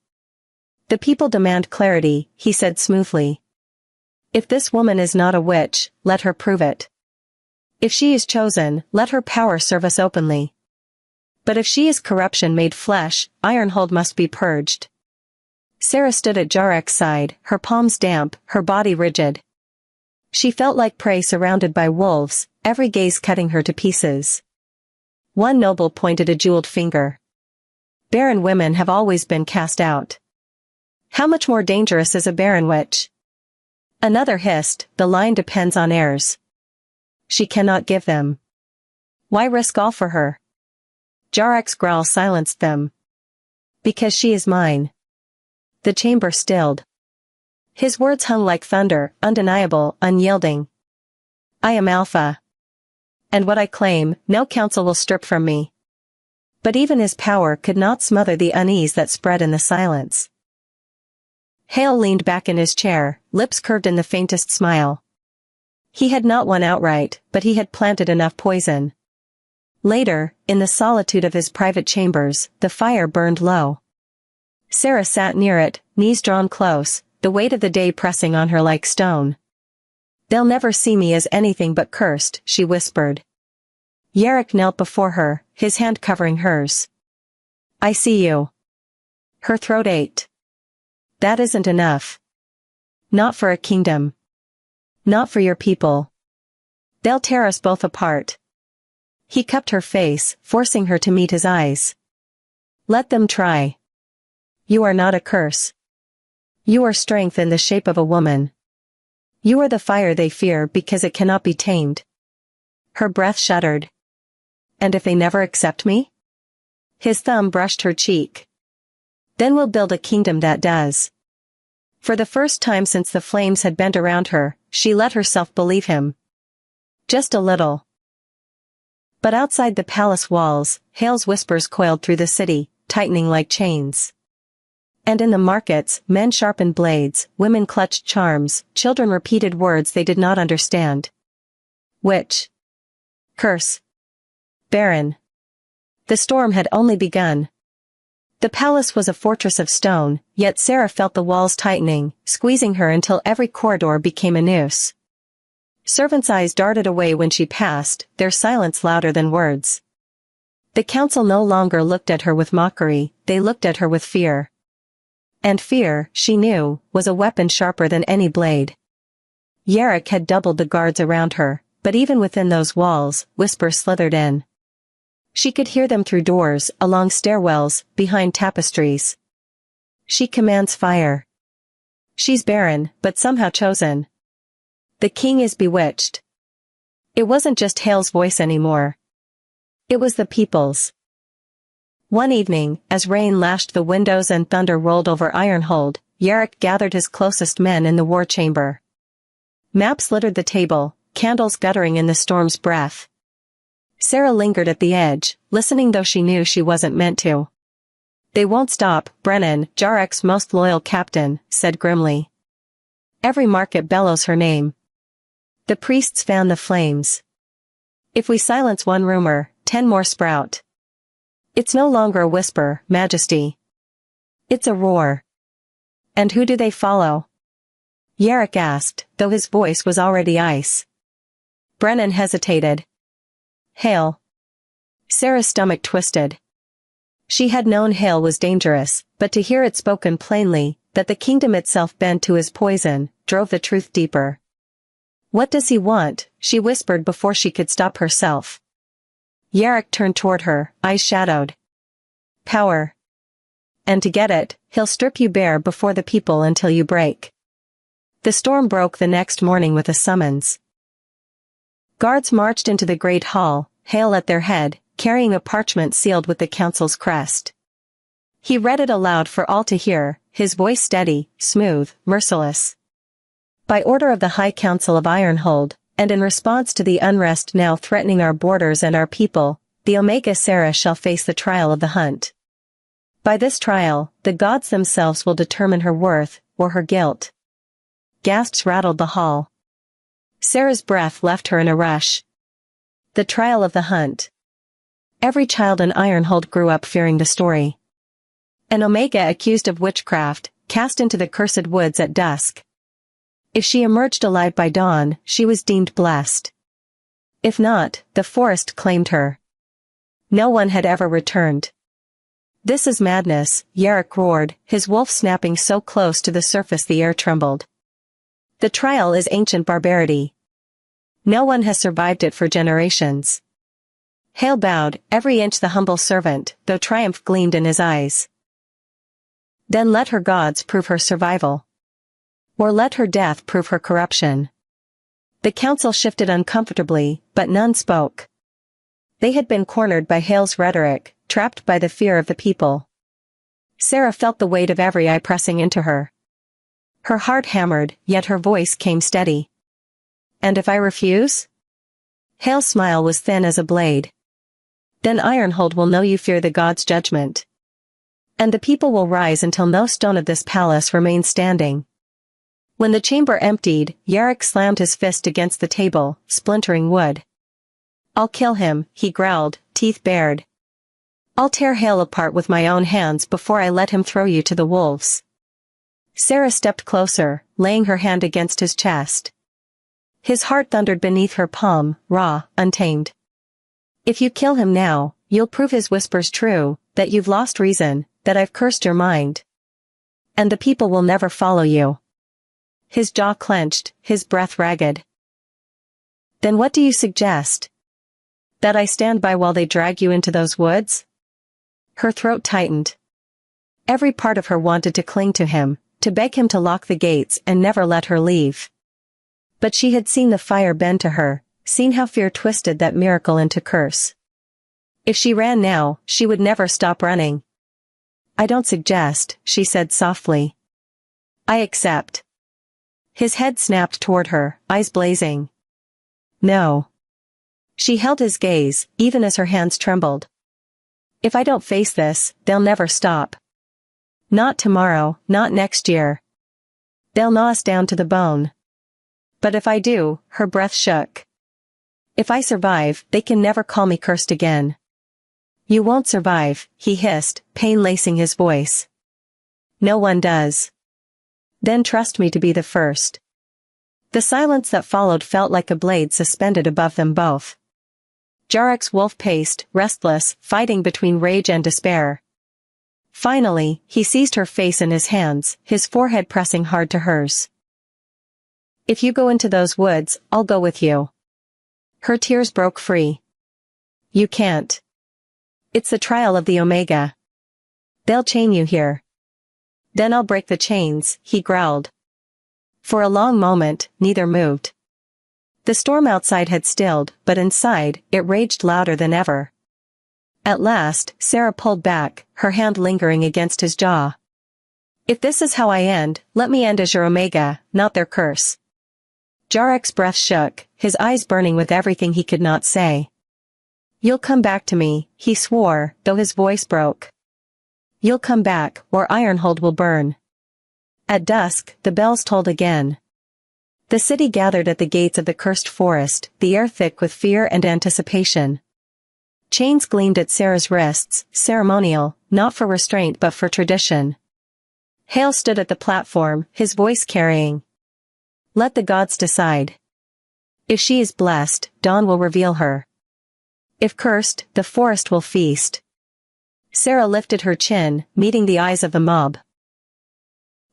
S1: The people demand clarity, he said smoothly. If this woman is not a witch, let her prove it. If she is chosen, let her power serve us openly. But if she is corruption made flesh, Ironhold must be purged. Sarah stood at Jarek's side, her palms damp, her body rigid. She felt like prey surrounded by wolves, every gaze cutting her to pieces. One noble pointed a jeweled finger. Barren women have always been cast out. How much more dangerous is a barren witch? Another hissed, the line depends on heirs. She cannot give them. Why risk all for her? Jarek's growl silenced them. Because she is mine. The chamber stilled. His words hung like thunder, undeniable, unyielding. I am Alpha. And what I claim, no council will strip from me. But even his power could not smother the unease that spread in the silence. Hale leaned back in his chair, lips curved in the faintest smile. He had not won outright, but he had planted enough poison. Later, in the solitude of his private chambers, the fire burned low. Sarah sat near it, knees drawn close, the weight of the day pressing on her like stone. They'll never see me as anything but cursed, she whispered. Yarrick knelt before her, his hand covering hers. I see you. Her throat ached. That isn't enough. Not for a kingdom. Not for your people. They'll tear us both apart. He cupped her face, forcing her to meet his eyes. Let them try. You are not a curse. You are strength in the shape of a woman. You are the fire they fear because it cannot be tamed. Her breath shuddered. And if they never accept me? His thumb brushed her cheek. Then we'll build a kingdom that does. For the first time since the flames had bent around her, she let herself believe him. Just a little. But outside the palace walls, Hale's whispers coiled through the city, tightening like chains. And in the markets, men sharpened blades, women clutched charms, children repeated words they did not understand. Witch. Curse. Barren. The storm had only begun. The palace was a fortress of stone, yet Sarah felt the walls tightening, squeezing her until every corridor became a noose. Servants' eyes darted away when she passed, their silence louder than words. The council no longer looked at her with mockery, they looked at her with fear. And fear, she knew, was a weapon sharper than any blade. Yarrick had doubled the guards around her, but even within those walls, whispers slithered in. She could hear them through doors, along stairwells, behind tapestries. She commands fire. She's barren, but somehow chosen. The king is bewitched. It wasn't just Hale's voice anymore. It was the people's. One evening, as rain lashed the windows and thunder rolled over Ironhold, Yarrick gathered his closest men in the war chamber. Maps littered the table, candles guttering in the storm's breath. Sarah lingered at the edge, listening though she knew she wasn't meant to. They won't stop, Brennan, Jarek's most loyal captain, said grimly. Every market bellows her name. The priests fan the flames. If we silence one rumor, 10 more sprout. It's no longer a whisper, Majesty. It's a roar. And who do they follow? Yarrick asked, though his voice was already ice. Brennan hesitated. Hale. Sarah's stomach twisted. She had known Hale was dangerous, but to hear it spoken plainly, that the kingdom itself bent to his poison, drove the truth deeper. What does he want? She whispered before she could stop herself. Yarrick turned toward her, eyes shadowed. Power. And to get it, he'll strip you bare before the people until you break. The storm broke the next morning with a summons. Guards marched into the great hall, Hale at their head, carrying a parchment sealed with the council's crest. He read it aloud for all to hear, his voice steady, smooth, merciless. By order of the High Council of Ironhold, and in response to the unrest now threatening our borders and our people, the Omega Sarah shall face the trial of the hunt. By this trial, the gods themselves will determine her worth, or her guilt. Gasps rattled the hall. Sarah's breath left her in a rush. The trial of the hunt. Every child in Ironhold grew up fearing the story. An Omega accused of witchcraft, cast into the cursed woods at dusk. If she emerged alive by dawn, she was deemed blessed. If not, the forest claimed her. No one had ever returned. This is madness, Yarrick roared, his wolf snapping so close to the surface the air trembled. The trial is ancient barbarity. No one has survived it for generations. Hale bowed, every inch the humble servant, though triumph gleamed in his eyes. Then let her gods prove her survival. Or let her death prove her corruption. The council shifted uncomfortably, but none spoke. They had been cornered by Hale's rhetoric, trapped by the fear of the people. Sarah felt the weight of every eye pressing into her. Her heart hammered, yet her voice came steady. And if I refuse? Hale's smile was thin as a blade. Then Ironhold will know you fear the gods' judgment. And the people will rise until no stone of this palace remains standing. When the chamber emptied, Yarrick slammed his fist against the table, splintering wood. I'll kill him, he growled, teeth bared. I'll tear Hale apart with my own hands before I let him throw you to the wolves. Sarah stepped closer, laying her hand against his chest. His heart thundered beneath her palm, raw, untamed. If you kill him now, you'll prove his whispers true, that you've lost reason, that I've cursed your mind. And the people will never follow you. His jaw clenched, his breath ragged. Then what do you suggest? That I stand by while they drag you into those woods? Her throat tightened. Every part of her wanted to cling to him, to beg him to lock the gates and never let her leave. But she had seen the fire bend to her, seen how fear twisted that miracle into curse. If she ran now, she would never stop running. I don't suggest, she said softly. I accept. His head snapped toward her, eyes blazing. No. She held his gaze, even as her hands trembled. If I don't face this, they'll never stop. Not tomorrow, not next year. They'll gnaw us down to the bone. But if I do, her breath shook. If I survive, they can never call me cursed again. You won't survive, he hissed, pain lacing his voice. No one does. Then trust me to be the first. The silence that followed felt like a blade suspended above them both. Yarrick's wolf paced, restless, fighting between rage and despair. Finally, he seized her face in his hands, his forehead pressing hard to hers. If you go into those woods, I'll go with you. Her tears broke free. You can't. It's the trial of the Omega. They'll chain you here. Then I'll break the chains, he growled. For a long moment, neither moved. The storm outside had stilled, but inside, it raged louder than ever. At last, Sarah pulled back, her hand lingering against his jaw. If this is how I end, let me end as your Omega, not their curse. Yarrick's breath shook, his eyes burning with everything he could not say. You'll come back to me, he swore, though his voice broke. You'll come back, or Ironhold will burn. At dusk, the bells tolled again. The city gathered at the gates of the cursed forest, the air thick with fear and anticipation. Chains gleamed at Sarah's wrists, ceremonial, not for restraint but for tradition. Hale stood at the platform, his voice carrying. Let the gods decide. If she is blessed, dawn will reveal her. If cursed, the forest will feast. Sarah lifted her chin, meeting the eyes of the mob.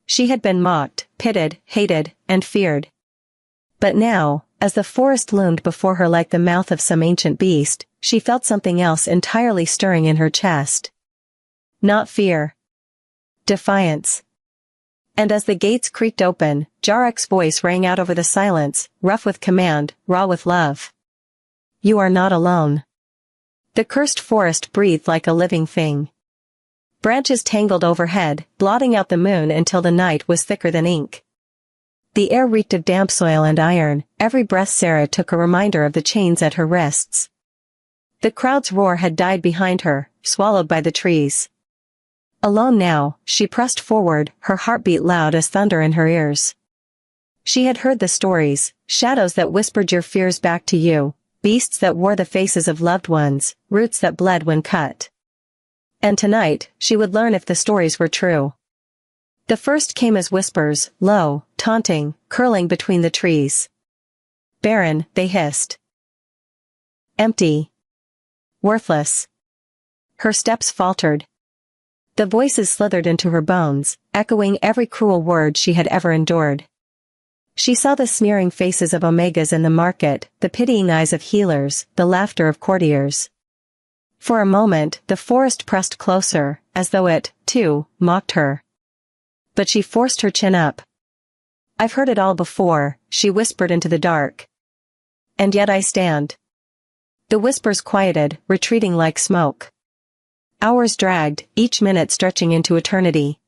S1: She had been mocked, pitted, hated, and feared. But now, as the forest loomed before her like the mouth of some ancient beast, she felt something else entirely stirring in her chest. Not fear. Defiance. And as the gates creaked open, Jarek's voice rang out over the silence, rough with command, raw with love. You are not alone. The cursed forest breathed like a living thing. Branches tangled overhead, blotting out the moon until the night was thicker than ink. The air reeked of damp soil and iron, every breath Sarah took a reminder of the chains at her wrists. The crowd's roar had died behind her, swallowed by the trees. Alone now, she pressed forward, her heartbeat loud as thunder in her ears. She had heard the stories, shadows that whispered your fears back to you, beasts that wore the faces of loved ones, roots that bled when cut. And tonight, she would learn if the stories were true. The first came as whispers, low, taunting, curling between the trees. Barren, they hissed. Empty. Worthless. Her steps faltered. The voices slithered into her bones, echoing every cruel word she had ever endured. She saw the sneering faces of omegas in the market, the pitying eyes of healers, the laughter of courtiers. For a moment, the forest pressed closer, as though it, too, mocked her. But she forced her chin up. I've heard it all before, she whispered into the dark. And yet I stand. The whispers quieted, retreating like smoke. Hours dragged, each minute stretching into eternity.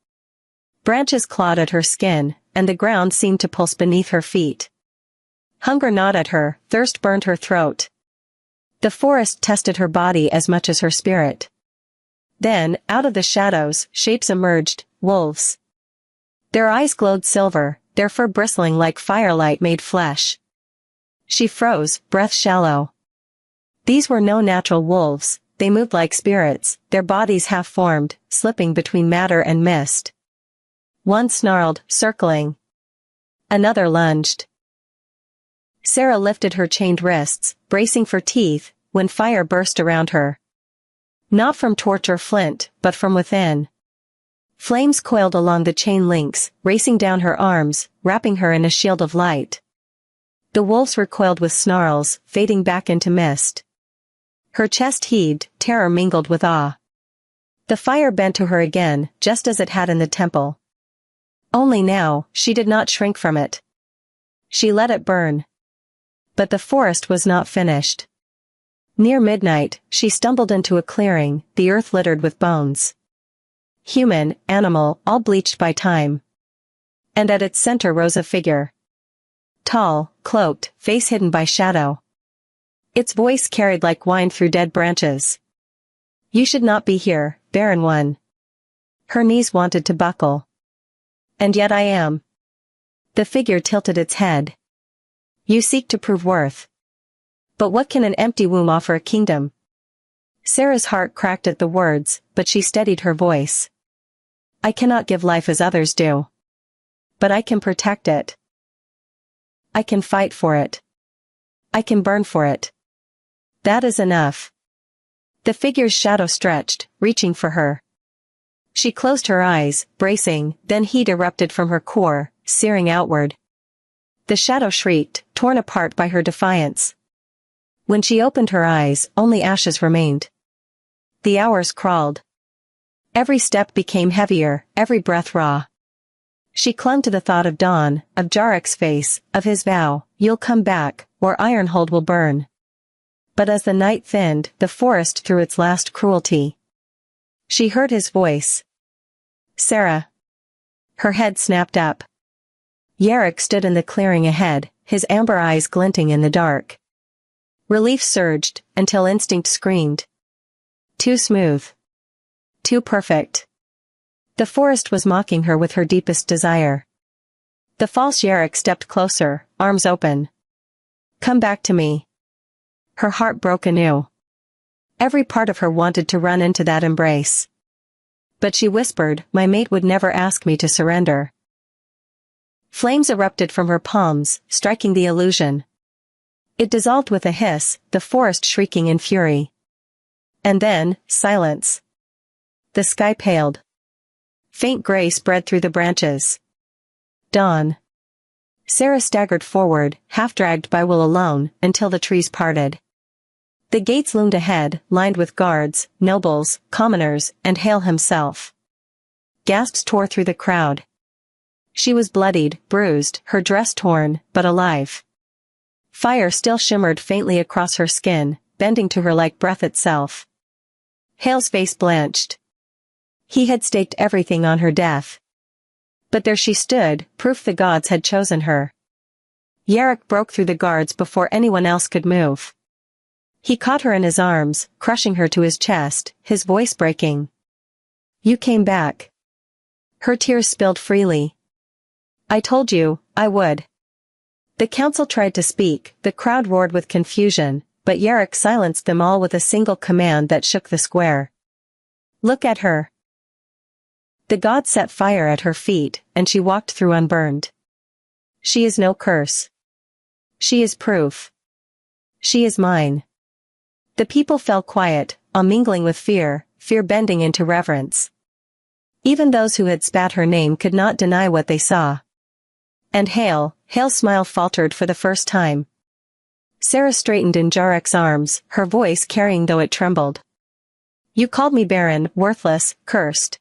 S1: Branches clawed at her skin, and the ground seemed to pulse beneath her feet. Hunger gnawed at her, thirst burned her throat. The forest tested her body as much as her spirit. Then, out of the shadows, shapes emerged, wolves. Their eyes glowed silver, their fur bristling like firelight made flesh. She froze, breath shallow. These were no natural wolves, they moved like spirits, their bodies half-formed, slipping between matter and mist. One snarled, circling. Another lunged. Sarah lifted her chained wrists, bracing for teeth, when fire burst around her. Not from torch or flint, but from within. Flames coiled along the chain links, racing down her arms, wrapping her in a shield of light. The wolves recoiled with snarls, fading back into mist. Her chest heaved, terror mingled with awe. The fire bent to her again, just as it had in the temple. Only now, she did not shrink from it. She let it burn. But the forest was not finished. Near midnight, she stumbled into a clearing, the earth littered with bones. Human, animal, all bleached by time. And at its center rose a figure. Tall, cloaked, face hidden by shadow. Its voice carried like wine through dead branches. You should not be here, barren one. Her knees wanted to buckle. And yet I am. The figure tilted its head. You seek to prove worth. But what can an empty womb offer a kingdom? Sarah's heart cracked at the words, but she steadied her voice. I cannot give life as others do. But I can protect it. I can fight for it. I can burn for it. That is enough. The figure's shadow stretched, reaching for her. She closed her eyes, bracing, then heat erupted from her core, searing outward. The shadow shrieked, torn apart by her defiance. When she opened her eyes, only ashes remained. The hours crawled. Every step became heavier, every breath raw. She clung to the thought of dawn, of Jarek's face, of his vow, you'll come back, or Ironhold will burn. But as the night thinned, the forest threw its last cruelty. She heard his voice. Sarah. Her head snapped up. Jarek stood in the clearing ahead, his amber eyes glinting in the dark. Relief surged, until instinct screamed. Too smooth. Too perfect. The forest was mocking her with her deepest desire. The false Jarek stepped closer, arms open. Come back to me. Her heart broke anew. Every part of her wanted to run into that embrace. But she whispered, my mate would never ask me to surrender. Flames erupted from her palms, striking the illusion. It dissolved with a hiss, the forest shrieking in fury. And then, silence. The sky paled. Faint gray spread through the branches. Dawn. Sarah staggered forward, half-dragged by Will alone, until the trees parted. The gates loomed ahead, lined with guards, nobles, commoners, and Hale himself. Gasps tore through the crowd. She was bloodied, bruised, her dress torn, but alive. Fire still shimmered faintly across her skin, bending to her like breath itself. Hale's face blanched. He had staked everything on her death. But there she stood, proof the gods had chosen her. Yarrick broke through the guards before anyone else could move. He caught her in his arms, crushing her to his chest, his voice breaking. "You came back." Her tears spilled freely. "I told you, I would." The council tried to speak, the crowd roared with confusion, but Yarrick silenced them all with a single command that shook the square. "Look at her." The god set fire at her feet, and she walked through unburned. "She is no curse. She is proof. She is mine." The people fell quiet, all mingling with fear bending into reverence. Even those who had spat her name could not deny what they saw. And Hale's smile faltered for the first time. Sarah straightened in Jarek's arms, her voice carrying though it trembled. "You called me barren, worthless, cursed.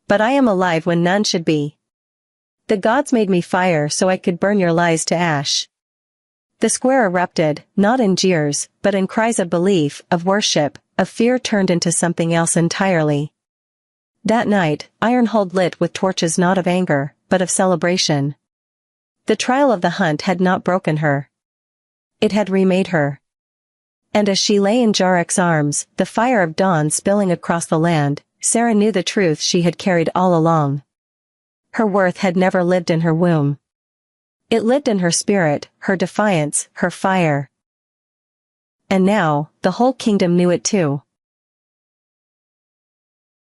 S1: But I am alive when none should be. The gods made me fire so I could burn your lies to ash." The square erupted, not in jeers, but in cries of belief, of worship, of fear turned into something else entirely. That night, Ironhold lit with torches not of anger, but of celebration. The trial of the hunt had not broken her. It had remade her. And as she lay in Jarek's arms, the fire of dawn spilling across the land, Sarah knew the truth she had carried all along. Her worth had never lived in her womb. It lived in her spirit, her defiance, her fire. And now, the whole kingdom knew it too.